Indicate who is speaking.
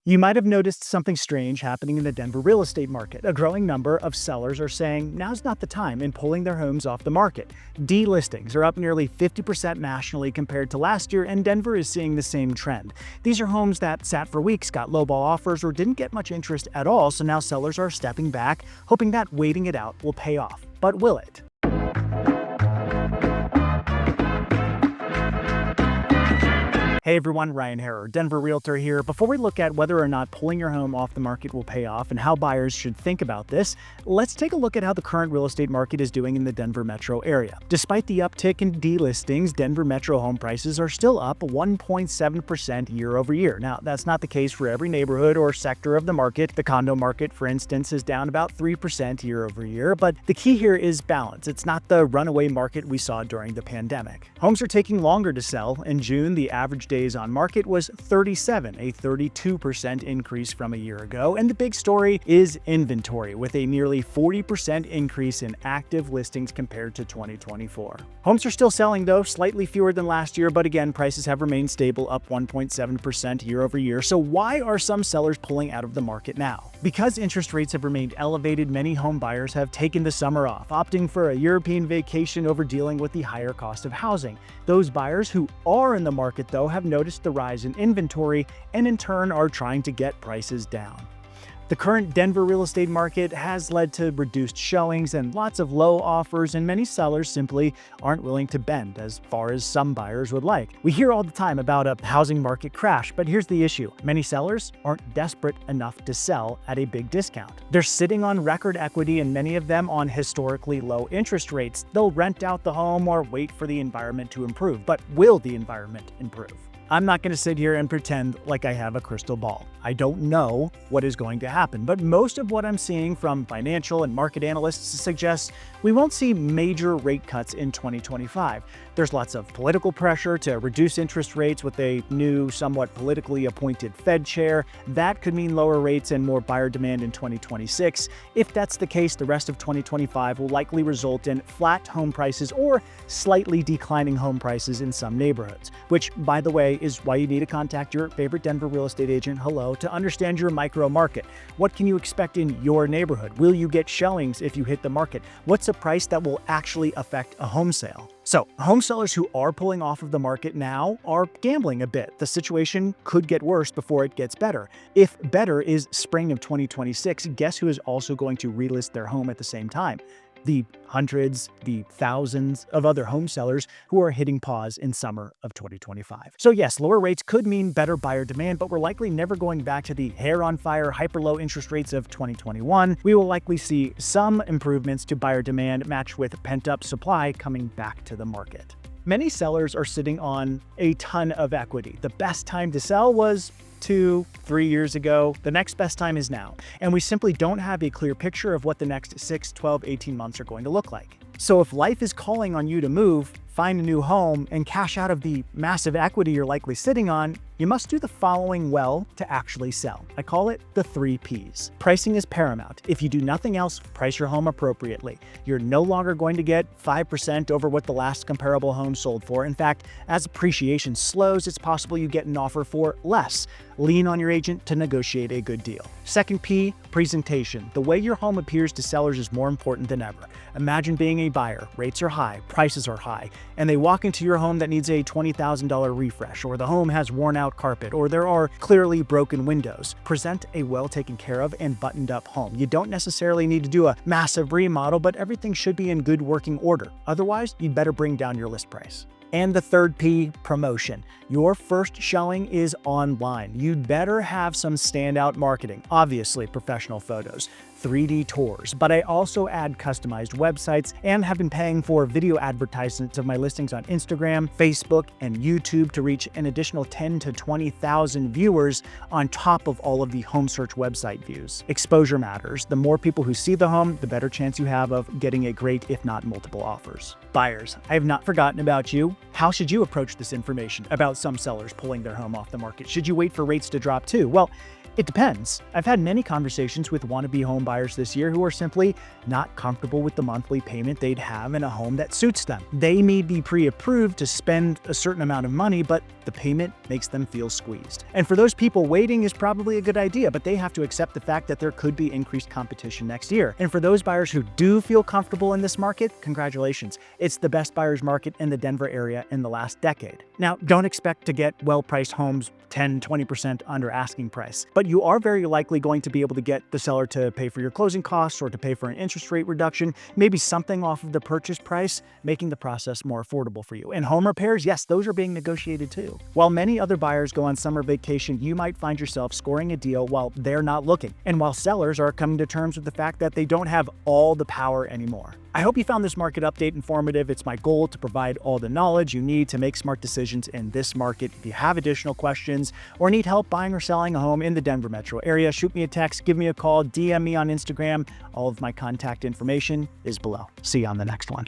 Speaker 1: You might have noticed something strange happening in the Denver real estate market. A growing number of sellers are saying now's not the time and pulling their homes off the market. Delistings are up nearly 50% nationally compared to last year, and Denver is seeing the same trend. These are homes that sat for weeks, got lowball offers, or didn't get much interest at all, so now sellers are stepping back, hoping that waiting it out will pay off. But will it? Hey everyone, Ryan Haarer, Denver Realtor here. Before we look at whether or not pulling your home off the market will pay off and how buyers should think about this, let's take a look at how the current real estate market is doing in the Denver metro area. Despite the uptick in delistings, Denver metro home prices are still up 1.7% year over year. Now, that's not the case for every neighborhood or sector of the market. The condo market, for instance, is down about 3% year over year, but the key here is balance. It's not the runaway market we saw during the pandemic. Homes are taking longer to sell. In June, the average days on market was 37, a 32% increase from a year ago. And the big story is inventory, with a nearly 40% increase in active listings compared to 2024. Homes are still selling, though, slightly fewer than last year, but again, prices have remained stable, up 1.7% year over year. So why are some sellers pulling out of the market now? Because interest rates have remained elevated, many home buyers have taken the summer off, opting for a European vacation over dealing with the higher cost of housing. Those buyers who are in the market, though, have noticed the rise in inventory and in turn are trying to get prices down. The current Denver real estate market has led to reduced showings and lots of low offers, and many sellers simply aren't willing to bend as far as some buyers would like. We hear all the time about a housing market crash, but here's the issue. Many sellers aren't desperate enough to sell at a big discount. They're sitting on record equity, and many of them on historically low interest rates. They'll rent out the home or wait for the environment to improve. But will the environment improve? I'm not going to sit here and pretend like I have a crystal ball. I don't know what is going to happen, but most of what I'm seeing from financial and market analysts suggests we won't see major rate cuts in 2025. There's lots of political pressure to reduce interest rates with a new, somewhat politically appointed Fed chair. That could mean lower rates and more buyer demand in 2026. If that's the case, the rest of 2025 will likely result in flat home prices or slightly declining home prices in some neighborhoods, which, by the way, is why you need to contact your favorite Denver real estate agent, hello, to understand your micro market. What can you expect in your neighborhood? Will you get showings if you hit the market? What's a price that will actually affect a home sale? So, home sellers who are pulling off of the market now are gambling a bit. The situation could get worse before it gets better. If better is spring of 2026, guess who is also going to relist their home at the same time? The hundreds, the thousands of other home sellers who are hitting pause in summer of 2025. So yes, lower rates could mean better buyer demand, but we're likely never going back to the hair on fire, hyper low interest rates of 2021. We will likely see some improvements to buyer demand matched with pent up supply coming back to the market. Many sellers are sitting on a ton of equity. The best time to sell was 2-3 years ago. The next best time is now. And we simply don't have a clear picture of what the next 6, 12, 18 months are going to look like. So if life is calling on you to move, find a new home, and cash out of the massive equity you're likely sitting on, you must do the following well to actually sell. I call it the 3 Ps. Pricing is paramount. If you do nothing else, price your home appropriately. You're no longer going to get 5% over what the last comparable home sold for. In fact, as appreciation slows, it's possible you get an offer for less. Lean on your agent to negotiate a good deal. Second P, presentation. The way your home appears to sellers is more important than ever. Imagine being a buyer. Rates are high, prices are high, and they walk into your home that needs a $20,000 refresh, or the home has worn out carpet, or there are clearly broken windows. Present a well taken care of and buttoned up home. You don't necessarily need to do a massive remodel, but everything should be in good working order. Otherwise, you'd better bring down your list price. And the third P, promotion. Your first showing is online. You'd better have some standout marketing, obviously professional photos, 3D tours, but I also add customized websites and have been paying for video advertisements of my listings on Instagram, Facebook, and YouTube to reach an additional 10 to 20,000 viewers on top of all of the home search website views. Exposure matters. The more people who see the home, the better chance you have of getting a great, if not multiple offers. Buyers, I have not forgotten about you. How should you approach this information about some sellers pulling their home off the market? Should you wait for rates to drop too? Well, It depends. I've had many conversations with wannabe home buyers this year who are simply not comfortable with the monthly payment they'd have in a home that suits them. They may be pre-approved to spend a certain amount of money, but the payment makes them feel squeezed. And for those people, waiting is probably a good idea, but they have to accept the fact that there could be increased competition next year. And for those buyers who do feel comfortable in this market, congratulations. It's the best buyer's market in the Denver area in the last decade. Now, don't expect to get well-priced homes 10-20% under asking price, but you are very likely going to be able to get the seller to pay for your closing costs or to pay for an interest rate reduction, maybe something off of the purchase price, making the process more affordable for you. And home repairs, yes, those are being negotiated too. While many other buyers go on summer vacation, you might find yourself scoring a deal while they're not looking, and while sellers are coming to terms with the fact that they don't have all the power anymore. I hope you found this market update informative. It's my goal to provide all the knowledge you need to make smart decisions in this market. If you have additional questions or need help buying or selling a home in the Denver metro area, shoot me a text, give me a call, DM me on Instagram. All of my contact information is below. See you on the next one.